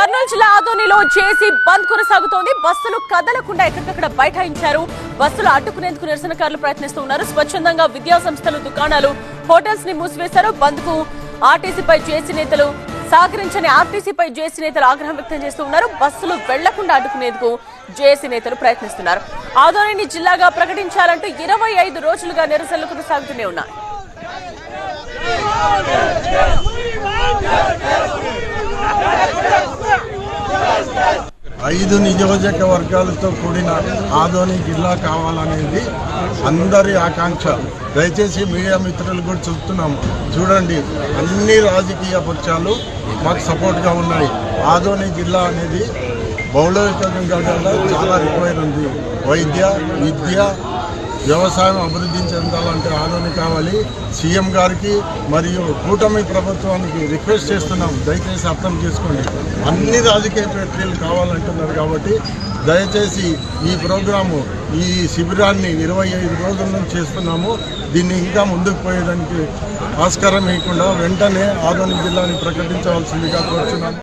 కర్నూలు జిల్లా ఆదోనిలో జేసీ బంద్ కొనసాగుతోంది. బస్సులు కదలకుండా ఎక్కడికక్కడ బైఠాయించారు. బస్సులు అడ్డుకునేందుకు నిరసనకారులు ప్రయత్నిస్తున్నారు. స్వచ్ఛందంగా విద్యా సంస్థలు, దుకాణాలు, హోటల్స్ ని మూసివేశారు. బంద్ కు ఆర్టీసీపై జేసీ నేతలు సహకరించని ఆర్టీసీపై జేసీ నేతలు ఆగ్రహం వ్యక్తం చేస్తూ ఉన్నారు. బస్సులు వెళ్లకుండా అడ్డుకునేందుకు జేసీ నేతలు ప్రయత్నిస్తున్నారు. ఆదోనిని జిల్లాగా ప్రకటించాలంటూ 25 రోజులుగా నిరసనలు కొనసాగుతూనే ఉన్నాయి. 5 నియోజకవర్గాలతో కూడిన ఆదోని జిల్లా కావాలనేది అందరి ఆకాంక్ష. దయచేసి మీడియా మిత్రులు కూడా చెప్తున్నాము, చూడండి, అన్ని రాజకీయ పక్షాలు మాకు సపోర్ట్గా ఉన్నాయి. ఆదోని జిల్లా అనేది భౌగోళికంగా చాలా రిక్వైర్ ఉంది. వైద్య, విద్య, వ్యవసాయం అభివృద్ధి చెందాలంటే ఆదోని కావాలి. సీఎం గారికి మరియు కూటమి ప్రభుత్వానికి రిక్వెస్ట్ చేస్తున్నాం, దయచేసి అర్థం చేసుకోండి. అన్ని రాజకీయ పార్టీలు కావాలంటున్నారు కాబట్టి దయచేసి ఈ ప్రోగ్రాము, ఈ శిబిరాన్ని 25 రోజుల నుంచి చేస్తున్నాము. దీన్ని ఇంకా ముందుకు పోయేదానికి ఆస్కారం ఇవ్వకుండా వెంటనే ఆదోని జిల్లాని ప్రకటించవలసిందిగా కోరుతున్నాము.